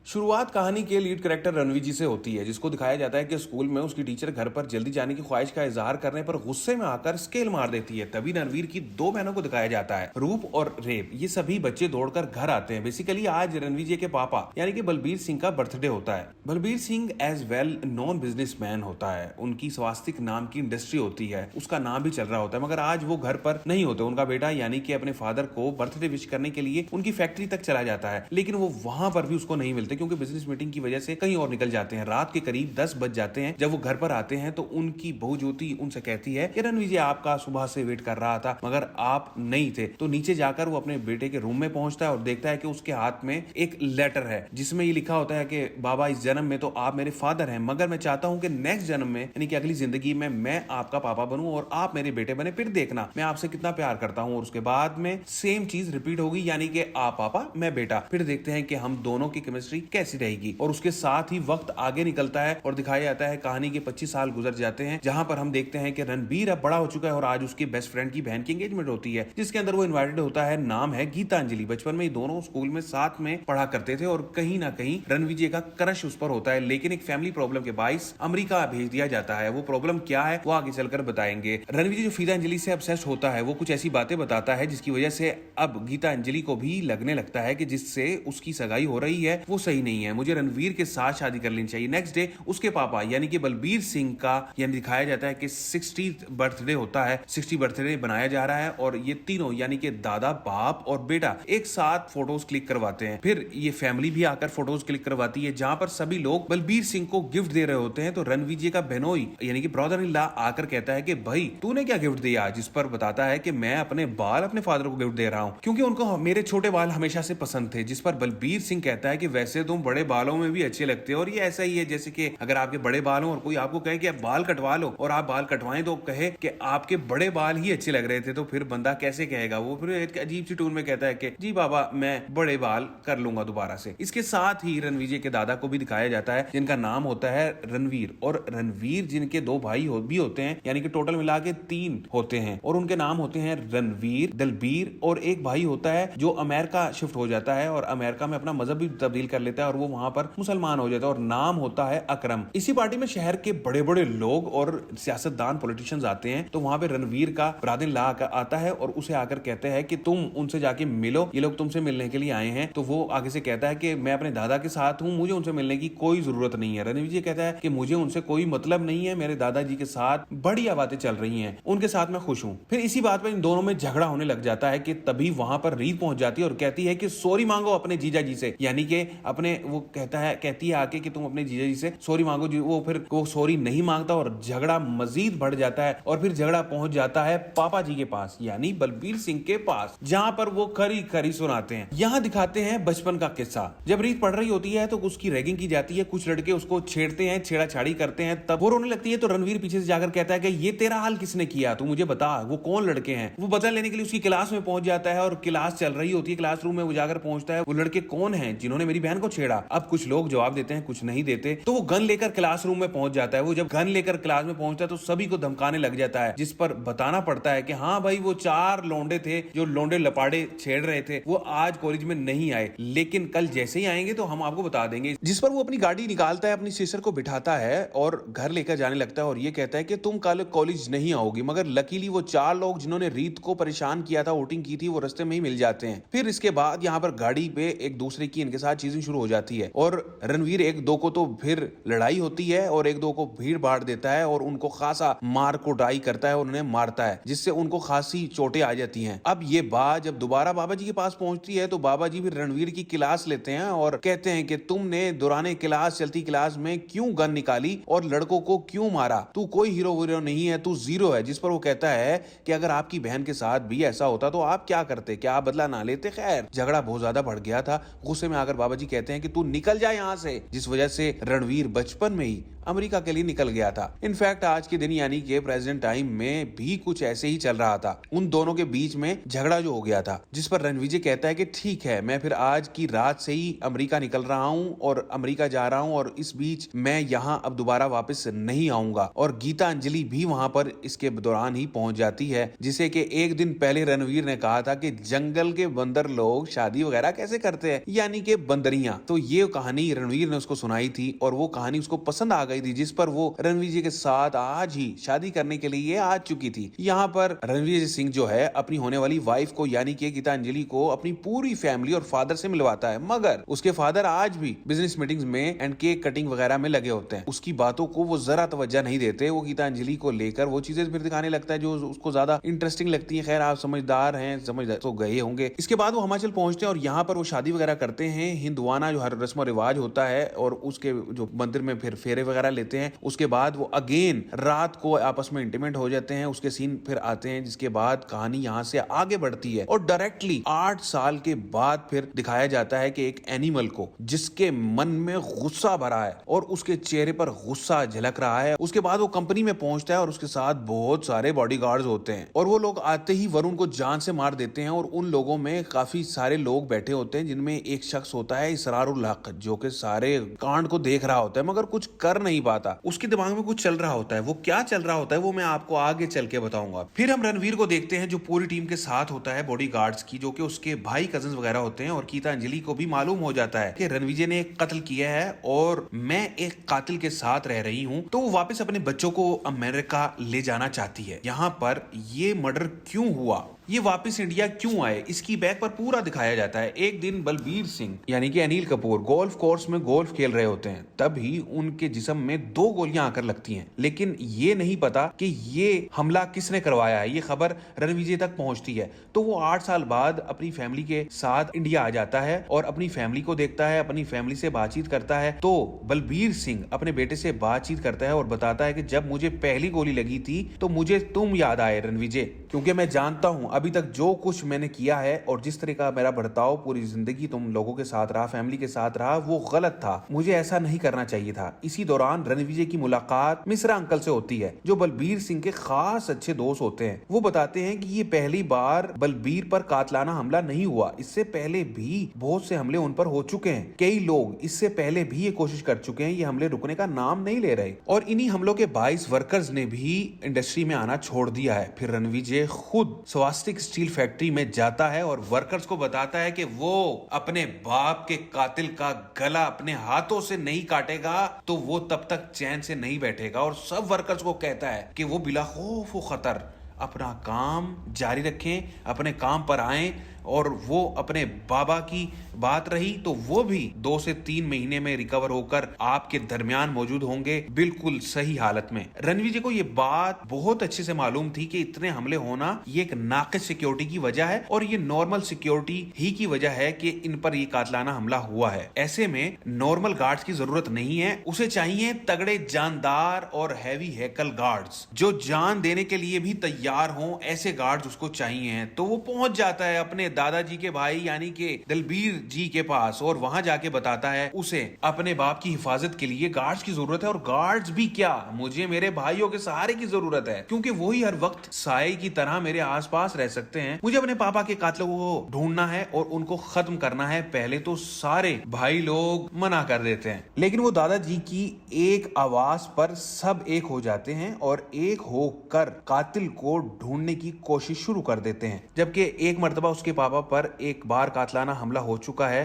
शुरुआत कहानी के लीड कैरेक्टर रणवीर जी से होती है, जिसको दिखाया जाता है कि स्कूल में उसकी टीचर घर पर जल्दी जाने की ख्वाहिश का इजहार करने पर गुस्से में आकर स्केल मार देती है। तभी रणवीर की दो बहनों को दिखाया जाता है, रूप और रेप। ये सभी बच्चे दौड़कर घर आते हैं। बेसिकली आज रणवीर जी के पापा यानी कि बलबीर सिंह का बर्थडे होता है। Balbir Singh as well known businessman होता है। उनकी स्वास्तिक नाम की इंडस्ट्री होती है, उसका नाम भी चल रहा होता है। मगर आज वो घर पर नहीं होते। उनका बेटा यानी कि अपने फादर को बर्थडे विश करने के लिए उनकी फैक्ट्री तक चला जाता है, लेकिन वो वहां पर भी उसको नहीं मिलते क्योंकि बिजनेस मीटिंग की वजह से कहीं और निकल जाते हैं। रात के करीब 10 बज जाते हैं। जब वो घर पर आते हैं तो उनकी बहू ज्योति उनसे कहती है कि रणवीर जी आपका सुबह से वेट कर रहा था मगर आप नहीं थे। तो नीचे जाकर वो अपने बेटे के रूम में पहुंचता है और देखता है कि उसके हाथ में एक लेटर है जिसमें ये लिखा होता है कि बाबा इस जन्म में तो आप मेरे फादर हैं, मगर मैं चाहता हूं कि नेक्स्ट जन्म में यानी कि अगली जिंदगी में मैं आपका पापा बनूं और आप मेरे बेटे बने। फिर देखना मैं आपसे कितना प्यार करता हूं। और उसके बाद में सेम चीज रिपीट होगी, यानी कि आप पापा मैं बेटा। फिर देखते हैं कि हम दोनों की केमिस्ट्री कैसी रहेगी। और उसके साथ ही वक्त आगे निकलता है और दिखाया जाता है कहानी के 25 साल गुजर जाते हैं, जहां पर हम देखते हैं कि रणबीर अब बड़ा हो चुका है और आज उसकी बेस्ट फ्रेंड की बहन की एंगेजमेंट होती है, जिसके अंदर वो इनवाइटेड होता है। नाम है गीतांजलि। बचपन में ये दोनों स्कूल में साथ में पढ़ा करते थे और कहीं ना कहीं रणवीर जी का क्रश उस पर होता है, लेकिन एक फैमिली प्रॉब्लम के बाइस अमेरिका भेज दिया जाता है। वो प्रॉब्लम क्या है वो आगे चलकर बताएंगे। रणवीर जी जो गीतांजलि से ऑब्सेस्ड होता है वो कुछ ऐसी बातें बताता है जिसकी वजह से अब गीतांजलि को भी लगने लगता है कि जिससे उसकी सगाई हो रही है वो सही नहीं है, मुझे रणवीर के साथ शादी कर लेनी चाहिए। नेक्स्ट डे उसके पापा यानी कि बलबीर सिंह का यानी दिखाया जाता है कि 60th बर्थडे होता है। 60 बर्थडे बनाया जा रहा है और ये तीनों यानी कि दादा बाप और बेटा एक साथ फोटोज क्लिक करवाते हैं। फिर ये फैमिली भी आकर फोटोज क्लिक करवाती है, जहां पर सभी लोग बलबीर सिंह को गिफ्ट दे रहे होते हैं। तो रणवीर जी का बहनोई यानी कि ब्रदर इन लॉ आकर कहता है कि भाई तूने क्या गिफ्ट दिया, जिस पर बताता है कि मैं अपने बाल अपने फादर को गिफ्ट दे रहा हूं क्योंकि उनको मेरे छोटे बाल हमेशा से पसंद थे। जिस पर बलबीर सिंह कहता है कि वैसे तुम बड़े बालों में भी अच्छे लगते हो। और ये ऐसा ही है जैसे कि अगर आपके बड़े बाल हो और कोई आपको कहे कि आप बाल कटवा लो और आप बाल कटवाएं तो कहे कि आपके बड़े बाल ही अच्छे लग रहे थे, तो फिर बंदा कैसे कहेगा। वो फिर एक अजीब सी टून में कहता है कि जी बाबा मैं बड़े बाल कर लूंगा दोबारा से। इसके साथ ही रणवीर जी के दादा को भी दिखाया जाता है जिनका नाम होता है रणवीर। और रणवीर जिनके दो भाई भी होते हैं, यानी कि टोटल मिला के 3 होते हैं और उनके नाम होते हैं रणवीर, दलबीर और एक भाई होता है जो अमेरिका शिफ्ट हो जाता है और अमेरिका में अपना मजहब भी तब्दील कर लेता है और वो वहां पर मुसलमान हो जाता है और नाम होता है अकरम। इसी पार्टी में शहर के बड़े बड़े लोग और सियासतदान पॉलिटिशियंस आते हैं। तो वहां पे रणवीर का ब्रदर इन लॉ आता है और उसे आकर कहते हैं कि तुम उनसे जाके मिलो, ये लोग तुमसे मिलने के लिए आए हैं। तो वो आगे से कहता है कि मैं अपने दादा के साथ हूं, मुझे उनसे मिलने की कोई जरूरत नहीं है। रणवीर जी कहता है कि मुझे उनसे कोई मतलब नहीं है, मेरे दादाजी के साथ बढ़िया बातें चल रही हैं, उनके साथ मैं खुश हूं। फिर इसी बात पर इन दोनों में झगड़ा होने लग जाता है कि तभी वहां पर रीत पहुंच जाती है और कहती है कि सॉरी मांगो अपने जीजा जी से, यानी कि अपने वो कहती है आके कि तुम अपने जीजा जी से सॉरी मांगो। वो फिर वो सॉरी नहीं मांगता और झगड़ा मजीद बढ़ जाता है और फिर झगड़ा पहुंच जाता है पापा जी के पास यानी बलबीर सिंह के पास, जहां पर वो खरी खरी सुनाते हैं। यहां दिखाते हैं बचपन का किस्सा। जब रीत पढ़ रही होती है तो उसकी रैगिंग की जाती है, कुछ लड़के उसको छेड़ते हैं, छेड़ाछाड़ी करते हैं, तब वो रोने लगती है। तो रणवीर पीछे से जाकर कहता है कि ये तेरा हाल किसने किया, तू मुझे बता वो कौन लड़के हैं। वो बदला लेने के लिए उसकी क्लास में पहुंच जाता है और क्लास चल रही होती है, क्लासरूम में वो जाकर पहुंचता है, वो लड़के कौन है जिन्होंने मेरी बहन को छेड़ा। अब कुछ लोग जवाब देते हैं, कुछ नहीं देते। तो वो गन लेकर क्लासरूम में पहुंच जाता है। वो जब गन लेकर क्लास में पहुंचता है तो सभी को धमकाने लग जाता है, जिस पर बताना पड़ता है कि हाँ भाई वो 4 लौंडे थे जो लौंडे लपाड़े छेड़ रहे थे, वो आज कॉलेज में नहीं आए, लेकिन कल जैसे ही आएंगे तो हम आपको बता देंगे। जिस पर वो अपनी गाड़ी निकालता है, अपनी सिस्टर को बिठाता है और घर लेकर जाने लगता है और ये कहता है कि तुम कल कॉलेज नहीं आओगी। मगर लकीली वो 4 लोग जिन्होंने रीत को परेशान किया था, वोटिंग की थी, वो रास्ते में ही मिल जाते हैं। फिर इसके बाद यहाँ पर गाड़ी पे एक दूसरे की इनके साथ चीजें शुरू हो जाती है और रणवीर एक दो को तो फिर लड़ाई होती है और एक दो को भीड़ बांट देता है और उनको खासा मार कुटाई करता है और उन्हें मारता है, जिससे उनको खासी चोटें आ जाती हैं। अब ये बात जब दोबारा बाबा जी के पास पहुंचती है तो बाबा जी फिर रणवीर की क्लास लेते हैं और कहते हैं कि तुमने दौराने क्लास चलती क्लास में क्यों गन निकाली और लड़कों को क्यों मारा, तू कोई हीरो वीरो नहीं है, तू जीरो है। जिस पर वो कहता है कि अगर आपकी बहन के साथ भी ऐसा होता तो आप क्या करते, क्या आप बदला ना लेते। खैर झगड़ा बहुत ज्यादा बढ़ गया था। गुस्से में आकर बाबा जी कहते हैं कि तू निकल जा यहाँ से, जिस वजह से रणवीर बचपन में ही अमेरिका के लिए निकल गया था। इनफैक्ट आज के दिन यानी कि प्रेजेंट टाइम में भी कुछ ऐसे ही चल रहा था। उन दोनों के बीच में झगड़ा जो हो गया था, जिस पर रणविजय कहता है कि ठीक है, मैं फिर आज की रात से ही अमेरिका निकल रहा हूँ और अमेरिका जा रहा हूँ और इस बीच मैं यहाँ अब दोबारा वापस नहीं आऊंगा। और गीता अंजलि भी वहां पर इसके दौरान ही पहुंच जाती है, जिसे कि एक दिन पहले रणवीर ने कहा था कि जंगल के बंदर लोग शादी वगैरह कैसे करते हैं, यानी कि बंदरियां। तो ये कहानी रणवीर ने उसको सुनाई थी और वो कहानी उसको पसंद आ गई थी, जिस पर वो रणवीर जी के साथ आज ही शादी करने के लिए आ चुकी थी। यहाँ पर रणवीर सिंह जो है अपनी होने वाली वाइफ को यानी कि गीता अंजलि को अपनी पूरी फैमिली और फादर से मिलवाता है, मगर उसके फादर आज भी बिजनेस मीटिंग्स में एंड केक कटिंग वगैरह में लगे होते हैं। उसकी बातों को वो जरा तवज्जो नहीं देते। वो गीता अंजलि को लेकर वो चीजें फिर दिखाने लगता है जो उसको ज्यादा इंटरेस्टिंग लगती है। खैर, आप समझदार हैं, समझ तो गए होंगे। इसके बाद वो हिमाचल पहुंचते हैं और यहाँ पर वो शादी वगैरह करते हैं। हिंदुआना जो हर रस्म रिवाज होता है और उसके जो मंदिर में फिर फेरे वगैरह लेते हैं। उसके बाद वो अगेन रात को आपस में इंटीमेट हो जाते हैं। उसके सीन फिर आते हैं, जिसके बाद कहानी यहाँ से आगे बढ़ती है और डायरेक्टली 8 साल के बाद फिर दिखाया जाता है कि एक एनिमल को जिसके मन में गुस्सा भरा है और उसके चेहरे पर गुस्सा झलक रहा है। उसके बाद वो कंपनी में पहुंचता है और उसके साथ बहुत सारे बॉडीगार्ड्स होते हैं और वो लोग आते ही वरुण को जान से मार देते हैं। और उन लोगों में काफी सारे लोग बैठे होते हैं, जिनमें एक शख्स होता है इसरारुल हक, जो कि सारे कांड को देख रहा होता है मगर कुछ कर नहीं पाता। उसके दिमाग में कुछ चल रहा होता है। वो क्या चल रहा होता है वो मैं आपको आगे चल के बताऊंगा। फिर हम रणवीर को देखते हैं जो पूरी टीम के साथ होता है बॉडीगार्ड्स की, जो कि उसके भाई कजिन्स वगैरह होते हैं। और गीता अंजलि को भी मालूम हो जाता है कि रणविजय ने एक कत्ल किया है और मैं एक कातिल के साथ रह रही हूँ, तो वो वापस अपने बच्चों को अमेरिका ले जाना चाहती है। यहाँ पर ये मर्डर क्यों हुआ, ये वापस इंडिया क्यों आए, इसकी बैक पर पूरा दिखाया जाता है। एक दिन बलबीर सिंह यानी कि अनिल कपूर गोल्फ कोर्स में गोल्फ खेल रहे होते हैं, तभी उनके जिस्म में 2 गोलियां आकर लगती हैं। लेकिन ये नहीं पता कि ये हमला किसने करवाया है। ये खबर रणविजय तक पहुंचती है तो वो 8 साल बाद अपनी फैमिली के साथ इंडिया आ जाता है और अपनी फैमिली को देखता है, अपनी फैमिली से बातचीत करता है। तो बलबीर सिंह अपने बेटे से बातचीत करता है और बताता है कि जब मुझे पहली गोली लगी थी तो मुझे तुम याद आए रणविजय, क्योंकि मैं जानता हूं अभी तक जो कुछ मैंने किया है और जिस तरह का मेरा बर्ताव पूरी जिंदगी तुम लोगों के साथ रहा, फैमिली के साथ रहा, वो गलत था। मुझे ऐसा नहीं करना चाहिए था। इसी दौरान रणविजय की मुलाकात मिश्रा अंकल से होती है, जो बलबीर सिंह के खास अच्छे दोस्त होते हैं। वो बताते हैं कि ये पहली बार बलबीर पर कातलाना हमला नहीं हुआ, इससे पहले भी बहुत से हमले उन पर हो चुके हैं। कई लोग इससे पहले भी ये कोशिश कर चुके हैं, ये हमले रुकने का नाम नहीं ले रहे। और इन्हीं हमलों के 22 वर्कर्स ने भी इंडस्ट्री में आना छोड़ दिया है। फिर रणविजय खुद स्वास्तिक स्टील फैक्ट्री में जाता है और वर्कर्स को बताता है कि वो अपने बाप के कातिल का गला अपने हाथों से नहीं काटेगा तो वो तब तक चैन से नहीं बैठेगा। और सब वर्कर्स को कहता है कि वो बिला खौफ व खतर अपना काम जारी रखें, अपने काम पर आएं। और वो अपने बाबा की बात रही तो वो भी 2 से 3 महीने में रिकवर होकर आपके दरमियान मौजूद होंगे, बिल्कुल सही हालत में। रणविजय को ये बात बहुत अच्छे से मालूम थी कि इतने हमले होना ये एक नाकिस सिक्योरिटी की वजह है और ये नॉर्मल सिक्योरिटी ही की वजह है कि इन पर ये कातलाना हमला हुआ है। ऐसे में नॉर्मल गार्ड्स की जरूरत नहीं है, उसे चाहिए तगड़े जानदार और हैवी हैकल गार्ड्स जो जान देने के लिए भी तैयार हों। ऐसे गार्ड्स उसको चाहिए। तो वो पहुंच जाता है अपने दादाजी के भाई यानी कि दलबीर जी के पास और वहां जाके बताता है उसे अपने बाप की हिफाजत के लिए गार्ड्स की जरूरत है। और गार्ड्स भी क्या, मुझे मेरे भाइयों के सहारे की जरूरत है, क्योंकि वही हर वक्त साए की तरह मेरे आसपास रह सकते हैं। मुझे अपने पापा के कातिलों को ढूंढना है और उनको खत्म करना है। पहले तो सारे भाई लोग मना कर देते हैं, लेकिन वो दादाजी की एक आवाज पर सब एक हो जाते हैं और एक होकर कातिल को ढूंढने की कोशिश शुरू कर देते हैं। जबकि एक मर्तबा उसके पापा पर एक बार कातलाना हमला हो चुका है।